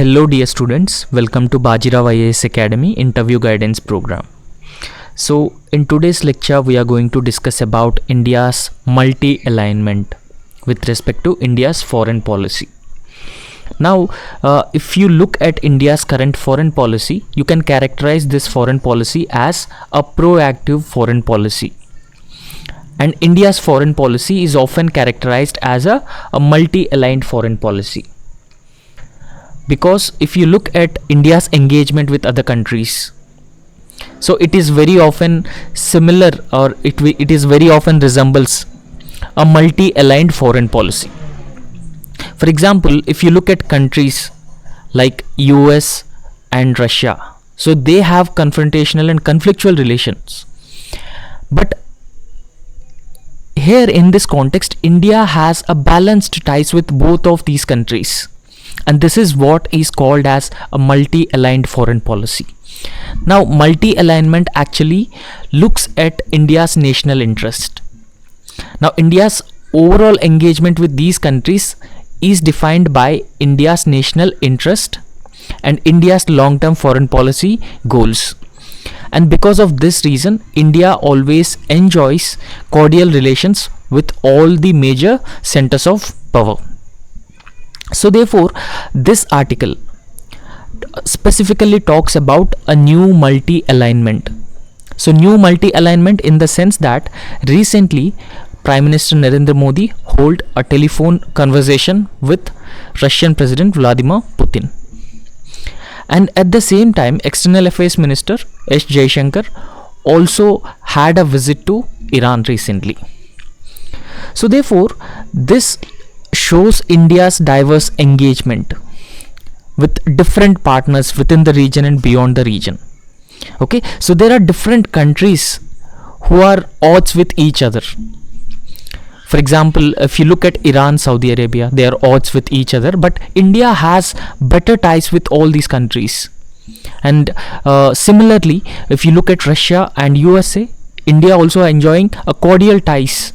Hello dear students, welcome to BAJIRAO IAS Academy interview guidance program. So in today's lecture we are going to discuss about India's multi-alignment with respect to India's foreign policy. Now if you look at India's current foreign policy, you can characterize this foreign policy as a proactive foreign policy. And India's foreign policy is often characterized as a multi-aligned foreign policy. Because if you look at India's engagement with other countries, so it is very often similar, or it is very often resembles a multi-aligned foreign policy. For example, if you look at countries like US and Russia, so they have confrontational and conflictual relations. But here in this context, India has a balanced ties with both of these countries. And this is what is called as a multi-aligned foreign policy. Now, multi-alignment actually looks at India's national interest. Now, India's overall engagement with these countries is defined by India's national interest and India's long-term foreign policy goals. And because of this reason, India always enjoys cordial relations with all the major centers of power. So therefore, this article specifically talks about a new multi-alignment. So new multi-alignment in the sense that recently Prime Minister Narendra Modi held a telephone conversation with Russian President Vladimir Putin. And at the same time, External Affairs Minister S. Jaishankar also had a visit to Iran recently. So therefore, this shows India's diverse engagement with different partners within the region and beyond the region. Okay, so there are different countries who are odds with each other. For example, if you look at Iran, Saudi Arabia, they are odds with each other, but India has better ties with all these countries. And similarly, if you look at Russia and USA, India also enjoying a cordial ties,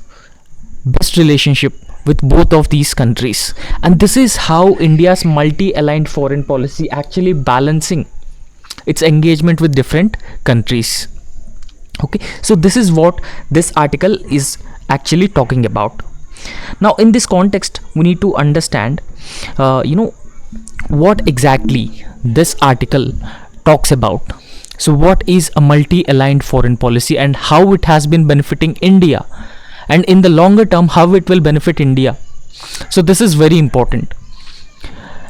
best relationship with both of these countries. And this is how India's multi-aligned foreign policy actually balancing its engagement with different countries. Okay, so this is what this article is actually talking about. Now in this context, we need to understand what exactly this article talks about. So what is a multi-aligned foreign policy and how it has been benefiting India, and in the longer term how it will benefit India. So this is very important.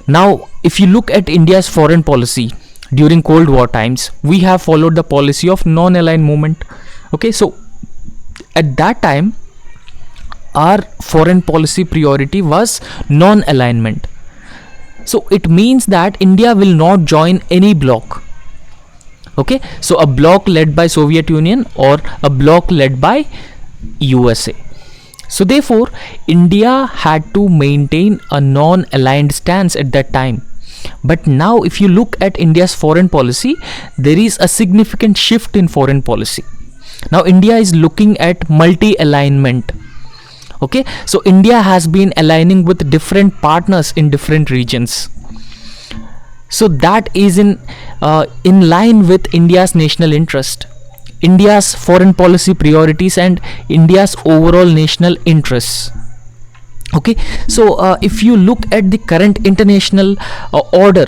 Now if you look at India's foreign policy during Cold War times, we have followed the policy of non-aligned movement. Okay, so at that time our foreign policy priority was non-alignment. So it means that India will not join any bloc. Okay, so a bloc led by Soviet Union or a bloc led by USA. So therefore, India had to maintain a non-aligned stance at that time. But now if you look at India's foreign policy, there is a significant shift in foreign policy. Now India is looking at multi-alignment. Okay, so India has been aligning with different partners in different regions. So that is in line with India's national interest, India's foreign policy priorities and India's overall national interests. Okay, so if you look at the current international order,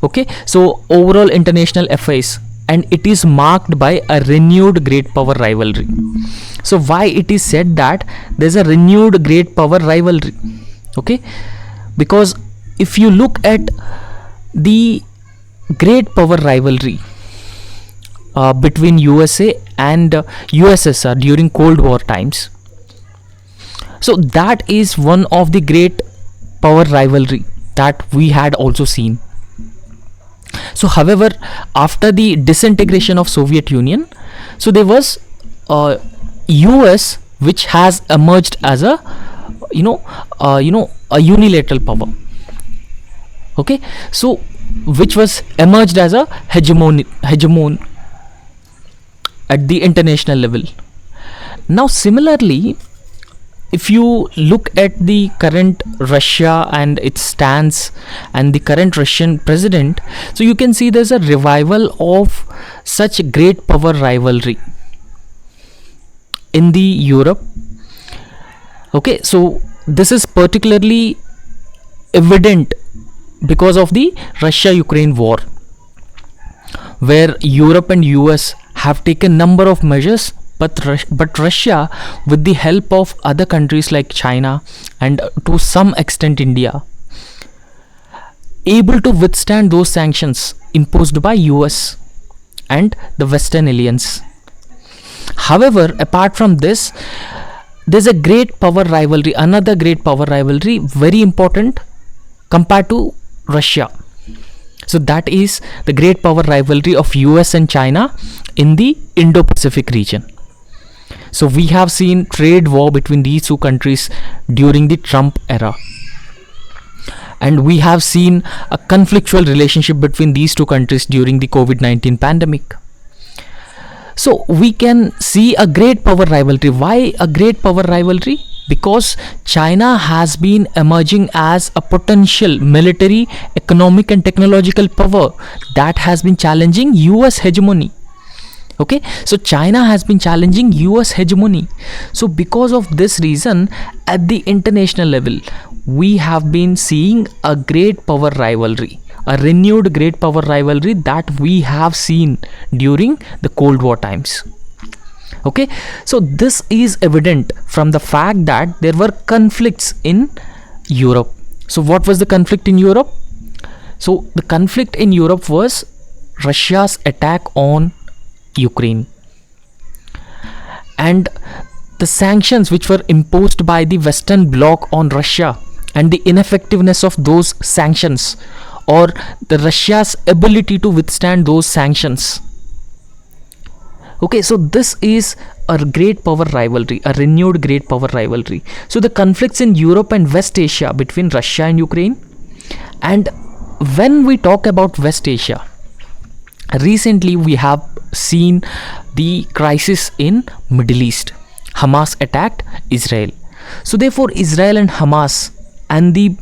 okay, so overall international affairs, and it is marked by a renewed great power rivalry. So why it is said that there's a renewed great power rivalry? Okay, because if you look at the great power rivalry between USA and USSR during Cold War times, so that is one of the great power rivalry that we had also seen. So however, after the disintegration of Soviet Union, so there was US which has emerged as a a unilateral power. Okay, so which was emerged as a hegemon at the international level. Now similarly, if you look at the current Russia and its stance and the current Russian president, so you can see there's a revival of such great power rivalry in the Europe. Okay, so this is particularly evident because of the Russia-Ukraine war, where Europe and US have taken number of measures, but Russia, with the help of other countries like China and to some extent India, able to withstand those sanctions imposed by US and the Western alliance. However, apart from this, there's a great power rivalry, another great power rivalry, very important compared to Russia. So that is the great power rivalry of US and China in the Indo-Pacific region. So we have seen trade war between these two countries during the Trump era. And we have seen a conflictual relationship between these two countries during the COVID-19 pandemic. So we can see a great power rivalry. Why a great power rivalry? Because China has been emerging as a potential military, economic and technological power that has been challenging US hegemony. Okay, so China has been challenging US hegemony. So because of this reason, at the international level, we have been seeing a great power rivalry, a renewed great power rivalry that we have seen during the Cold War times. Okay, so this is evident from the fact that there were conflicts in Europe. So what was the conflict in Europe? So the conflict in Europe was Russia's attack on Ukraine and the sanctions which were imposed by the Western bloc on Russia, and the ineffectiveness of those sanctions, or the Russia's ability to withstand those sanctions. Okay, so this is a great power rivalry, a renewed great power rivalry. So the conflicts in Europe and West Asia between Russia and Ukraine. And when we talk about West Asia, recently we have seen the crisis in Middle East. Hamas attacked Israel. So therefore Israel and Hamas and the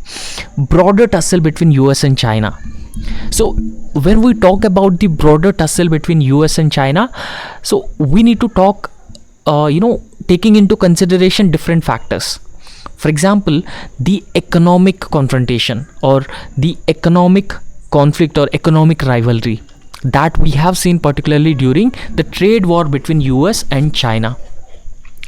broader tussle between US and China. So when we talk about the broader tussle between US and China, so we need to talk taking into consideration different factors. For example, the economic confrontation or the economic conflict or economic rivalry that we have seen particularly during the trade war between US and China.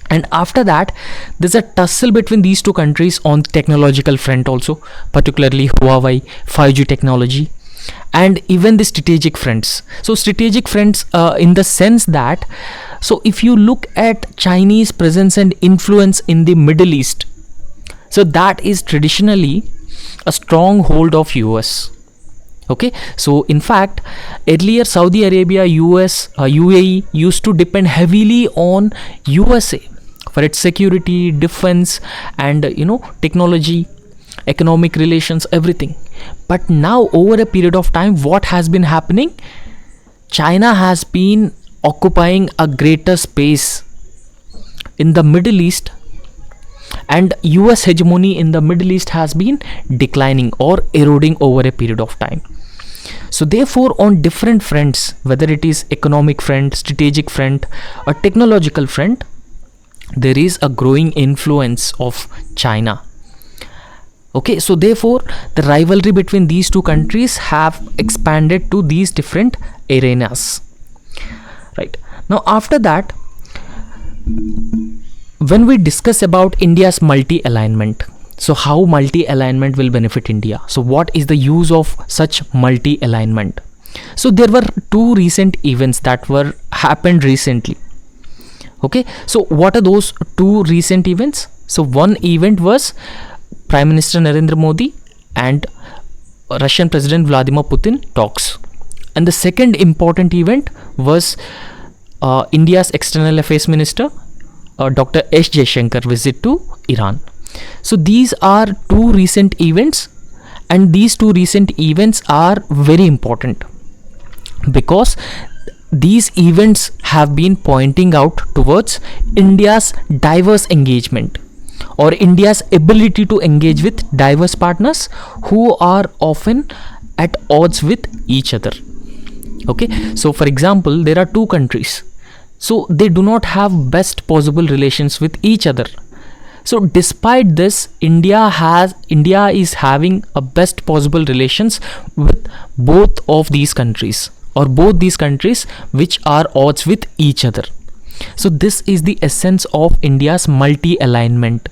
And after that, there's a tussle between these two countries on the technological front also, particularly Huawei, 5G technology, and even the strategic fronts. So strategic fronts in the sense that, so if you look at Chinese presence and influence in the Middle East, so that is traditionally a stronghold of US. Okay, so in fact, earlier Saudi Arabia, US, UAE used to depend heavily on USA for its security, defense, and technology, economic relations, everything. But now over a period of time, what has been happening? China has been occupying a greater space in the Middle East, and US hegemony in the Middle East has been declining or eroding over a period of time. So therefore, on different fronts, whether it is economic front, strategic front, or technological front, there is a growing influence of China. Okay, so therefore the rivalry between these two countries have expanded to these different arenas. Right, now after that, when we discuss about India's multi-alignment, so how multi-alignment will benefit India? So what is the use of such multi-alignment? So there were two recent events that were happened recently. Okay, so what are those two recent events? So one event was Prime Minister Narendra Modi and Russian President Vladimir Putin talks, and the second important event was India's External Affairs Minister Dr. S. Jaishankar visit to Iran. So these are two recent events, and these two recent events are very important because these events have been pointing out towards India's diverse engagement or India's ability to engage with diverse partners who are often at odds with each other. Okay, so for example, there are two countries, so they do not have best possible relations with each other. So despite this, India is having a best possible relations with both of these countries, or both these countries which are odds with each other. So this is the essence of India's multi-alignment.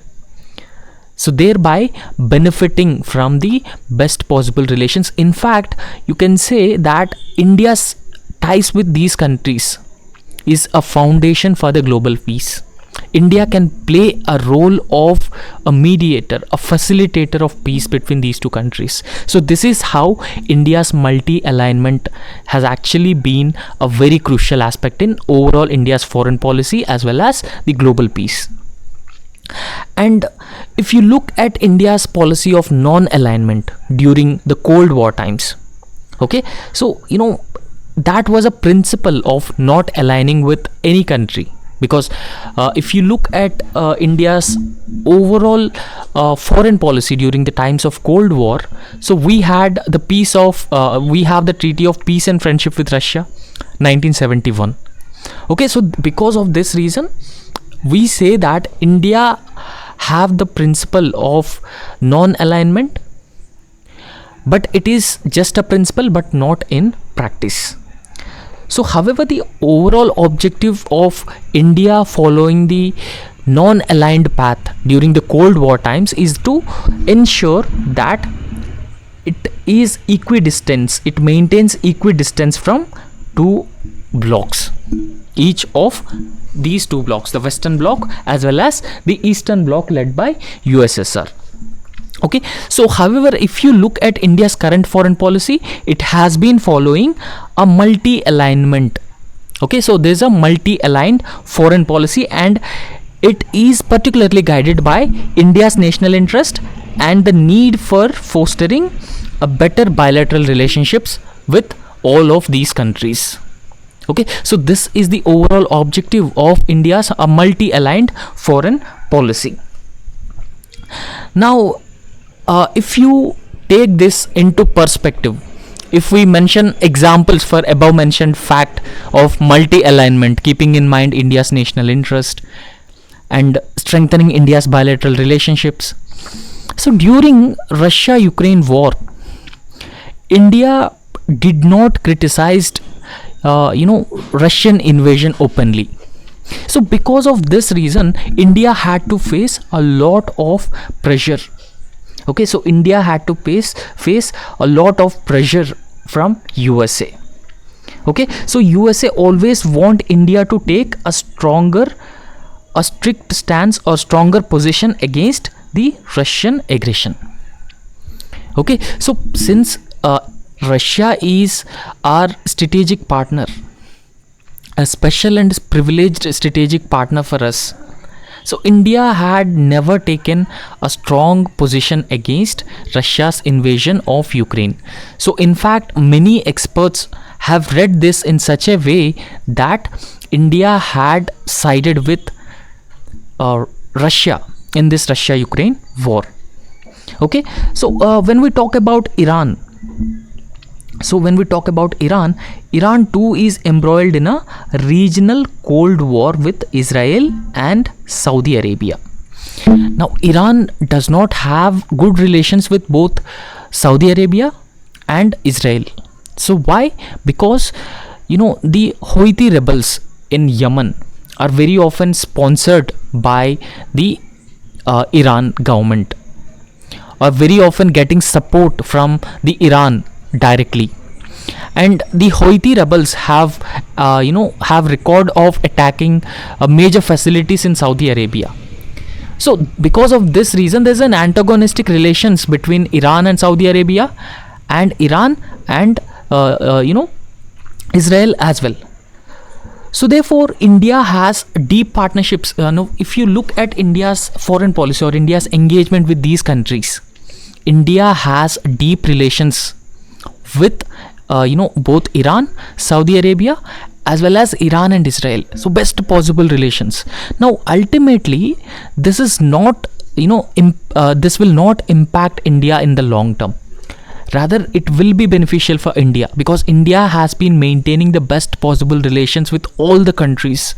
So thereby benefiting from the best possible relations. In fact, you can say that India's ties with these countries is a foundation for the global peace. India can play a role of a mediator, a facilitator of peace between these two countries. So this is how India's multi-alignment has actually been a very crucial aspect in overall India's foreign policy as well as the global peace. And if you look at India's policy of non-alignment during the Cold War times, okay, so that was a principle of not aligning with any country. Because if you look at India's overall foreign policy during the times of Cold War, so we have the Treaty of Peace and Friendship with Russia, 1971. Okay, so because of this reason, we say that India have the principle of non-alignment, but it is just a principle but not in practice. So however, the overall objective of India following the non-aligned path during the Cold War times is to ensure that it is equidistant, it maintains equidistance from two blocks, each of these two blocks, the Western bloc as well as the Eastern bloc led by USSR. Okay, so however, if you look at India's current foreign policy, it has been following a multi-alignment. Okay, so there's a multi-aligned foreign policy, and it is particularly guided by India's national interest and the need for fostering a better bilateral relationships with all of these countries. Okay, so this is the overall objective of India's multi-aligned foreign policy. Now, if you take this into perspective, if we mention examples for above mentioned fact of multi-alignment, keeping in mind India's national interest and strengthening India's bilateral relationships. So during Russia-Ukraine war, India did not criticize Russian invasion openly. So because of this reason, India had to face a lot of pressure. Okay, so India had to face a lot of pressure from USA. Okay, so USA always want India to take a strict stance or stronger position against the Russian aggression. Okay, so since Russia is our strategic partner, a special and privileged strategic partner for us, so India had never taken a strong position against Russia's invasion of Ukraine. So in fact, many experts have read this in such a way that India had sided with Russia in this Russia-Ukraine war. Okay, so when we talk about Iran, Iran too is embroiled in a regional Cold War with Israel and Saudi Arabia. Now, Iran does not have good relations with both Saudi Arabia and Israel. So why? Because the Houthi rebels in Yemen are very often sponsored by the Iran government, or very often getting support from the Iran directly. And the Houthi rebels have record of attacking major facilities in Saudi Arabia. So because of this reason, there's an antagonistic relations between Iran and Saudi Arabia, and Iran and Israel as well. So therefore, India has deep partnerships. If you look at India's foreign policy or India's engagement with these countries, India has deep relations with both Iran, Saudi Arabia as well as Iran and Israel. So best possible relations. Now ultimately, this is not, this will not impact India in the long term. Rather, it will be beneficial for India, because India has been maintaining the best possible relations with all the countries,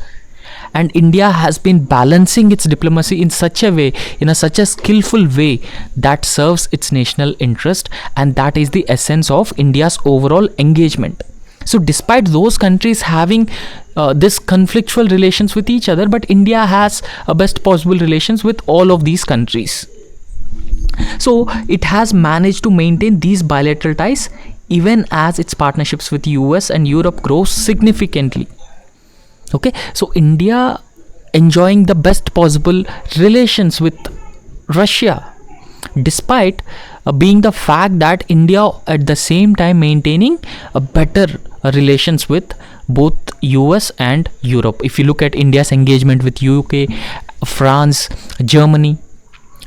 and India has been balancing its diplomacy in such a way, such a skillful way, that serves its national interest, and that is the essence of India's overall engagement. So despite those countries having this conflictual relations with each other, but India has a best possible relations with all of these countries. So it has managed to maintain these bilateral ties even as its partnerships with US and Europe grows significantly. Okay, so India enjoying the best possible relations with Russia, despite being the fact that India at the same time maintaining a better relations with both US and Europe. If you look at India's engagement with UK, France, Germany,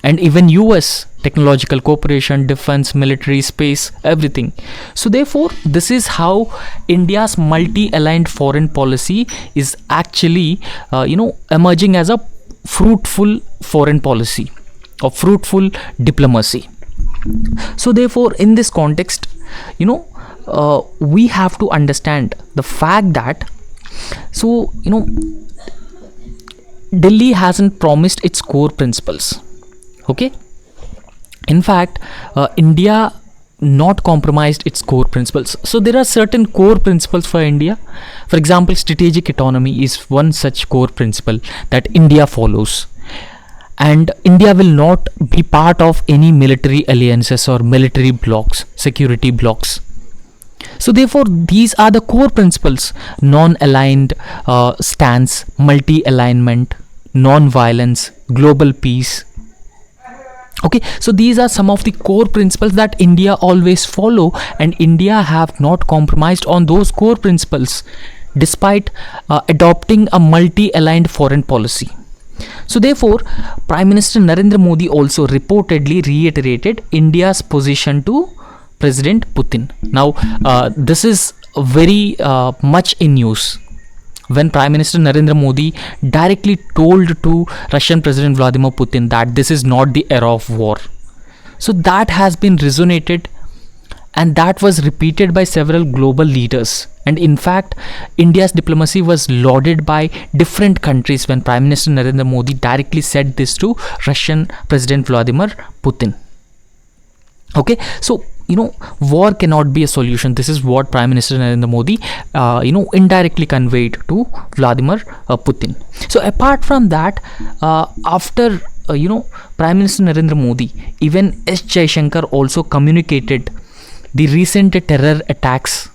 and even US, technological cooperation, defense, military, space, everything. So therefore, this is how India's multi-aligned foreign policy is actually emerging as a fruitful foreign policy or fruitful diplomacy. So therefore, in this context, we have to understand the fact that, Delhi hasn't promised its core principles. Okay, in fact, India not compromised its core principles. So there are certain core principles for India. For example, strategic autonomy is one such core principle that India follows, and India will not be part of any military alliances or military blocks, security blocks. So therefore, these are the core principles: non-aligned stance, multi-alignment, non-violence, global peace. Okay, so these are some of the core principles that India always follow, and India have not compromised on those core principles despite adopting a multi-aligned foreign policy. So therefore, Prime Minister Narendra Modi also reportedly reiterated India's position to President Putin. Now, this is very much in news, when Prime Minister Narendra Modi directly told to Russian President Vladimir Putin that this is not the era of war. So that has been resonated, and that was repeated by several global leaders. And in fact, India's diplomacy was lauded by different countries when Prime Minister Narendra Modi directly said this to Russian President Vladimir Putin. Okay, so war cannot be a solution. This is what Prime Minister Narendra Modi indirectly conveyed to Vladimir Putin. So apart from that, after Prime Minister Narendra Modi, even S. Jaishankar also communicated the recent terror attacks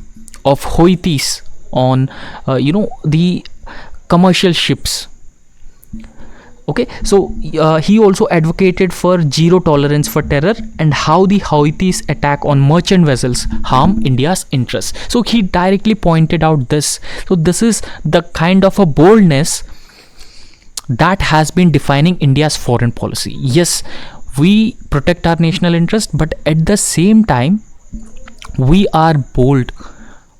of Houthis on the commercial ships. Okay, so he also advocated for zero tolerance for terror and how the Houthis attack on merchant vessels harm India's interests. So he directly pointed out this. So this is the kind of a boldness that has been defining India's foreign policy. Yes, we protect our national interest, but at the same time, we are bold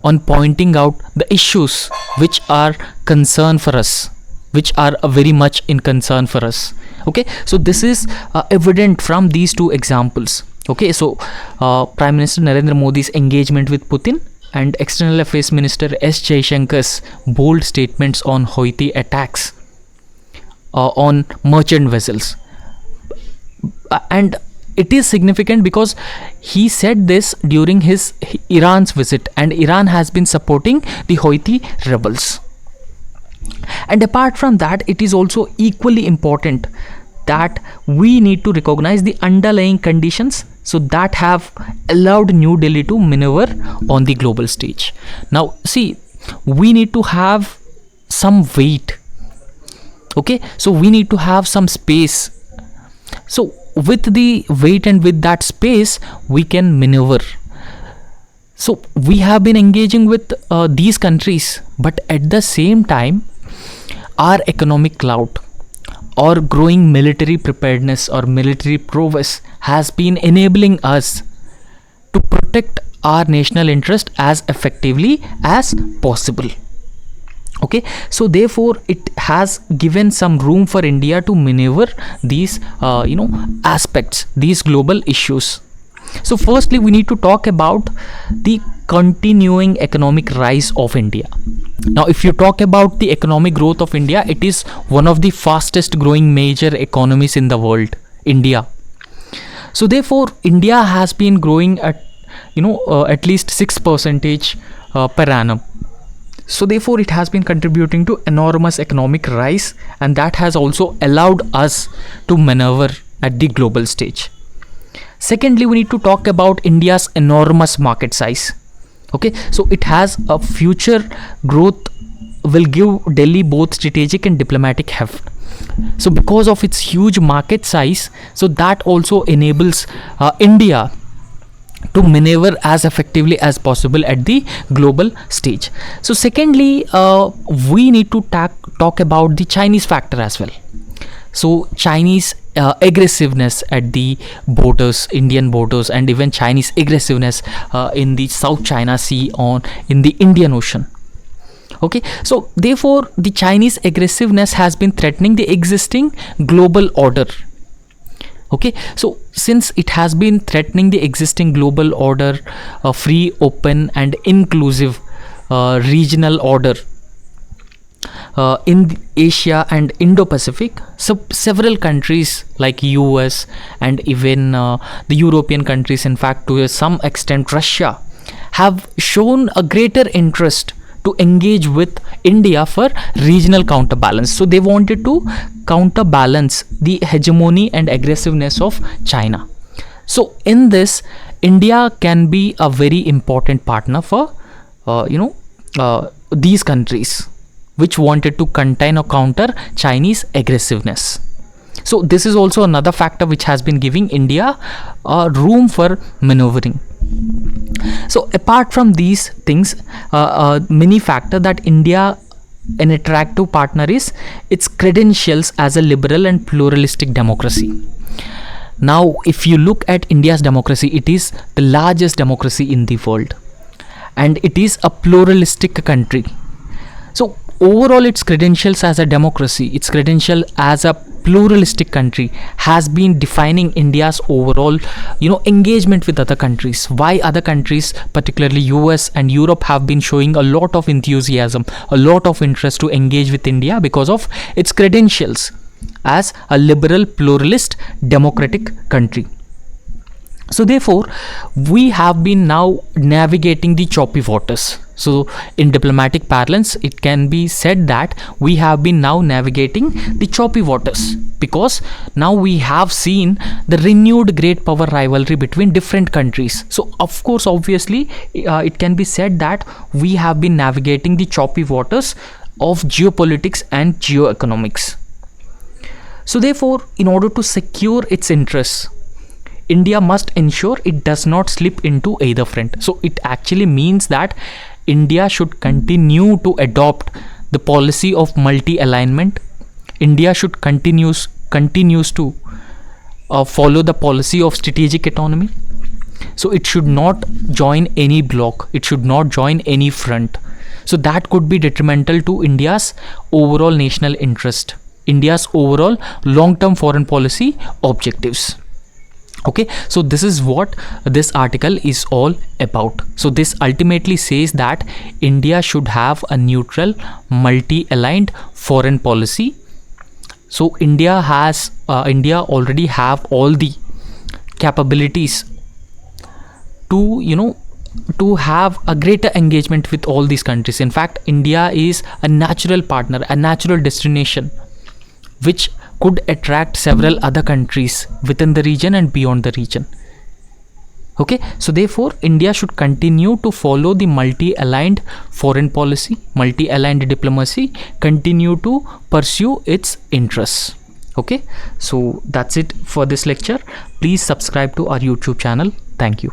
on pointing out the issues which are concern for us, which are very much in concern for us. Okay, so this is evident from these two examples. Okay, so Prime Minister Narendra Modi's engagement with Putin and External Affairs Minister S. Jaishankar's bold statements on Houthi attacks on merchant vessels. And it is significant because he said this during his Iran's visit, and Iran has been supporting the Houthi rebels. And apart from that, it is also equally important that we need to recognize the underlying conditions so that have allowed New Delhi to maneuver on the global stage. Now see, we need to have some weight. Okay, so we need to have some space. So with the weight and with that space, we can maneuver. So we have been engaging with these countries, but at the same time, our economic clout or growing military preparedness or military prowess has been enabling us to protect our national interest as effectively as possible. Okay, so therefore it has given some room for India to maneuver these aspects, these global issues. So firstly, we need to talk about the continuing economic rise of India. Now if you talk about the economic growth of India, it is one of the fastest growing major economies in the world, India. So therefore India has been growing at at least 6% per annum. So therefore it has been contributing to enormous economic rise, and that has also allowed us to maneuver at the global stage. Secondly, we need to talk about India's enormous market size. Okay, so it has a future growth will give Delhi both strategic and diplomatic heft. So because of its huge market size, so that also enables India to maneuver as effectively as possible at the global stage. So secondly, we need to talk about the Chinese factor as well. So Chinese aggressiveness at the borders, Indian borders, and even Chinese aggressiveness in the South China Sea in the Indian Ocean. Okay, so therefore the Chinese aggressiveness has been threatening the existing global order. Okay, so since it has been threatening the existing global order, a free, open and inclusive regional order in Asia and Indo-Pacific, so several countries like US and even the European countries, in fact to some extent Russia, have shown a greater interest to engage with India for regional counterbalance. So they wanted to counterbalance the hegemony and aggressiveness of China. So in this, India can be a very important partner for these countries which wanted to contain or counter Chinese aggressiveness. So this is also another factor which has been giving India room for maneuvering. So apart from these things, many factor that India an attractive partner is its credentials as a liberal and pluralistic democracy. Now if you look at India's democracy, it is the largest democracy in the world and it is a pluralistic country. So overall its credentials as a democracy, its credential as a pluralistic country has been defining India's overall engagement with other countries. Why other countries, particularly US and Europe, have been showing a lot of enthusiasm, a lot of interest to engage with India because of its credentials as a liberal, pluralist, democratic country. So therefore we have been now navigating the choppy waters. So in diplomatic parlance, it can be said that we have been now navigating the choppy waters because now we have seen the renewed great power rivalry between different countries. So of course, obviously, it can be said that we have been navigating the choppy waters of geopolitics and geoeconomics. So therefore, in order to secure its interests, India must ensure it does not slip into either front. So it actually means that India should continue to adopt the policy of multi-alignment. India should continues to follow the policy of strategic autonomy. So it should not join any bloc. It should not join any front. So that could be detrimental to India's overall national interest, India's overall long-term foreign policy objectives. Okay, so this is what this article is all about. So this ultimately says that India should have a neutral, multi-aligned foreign policy. So India already have all the capabilities to have a greater engagement with all these countries. In fact, India is a natural partner, a natural destination which could attract several other countries within the region and beyond the region. Okay, so therefore India should continue to follow the multi-aligned foreign policy, multi-aligned diplomacy, continue to pursue its interests. Okay, so that's it for this lecture. Please subscribe to our YouTube channel. Thank you.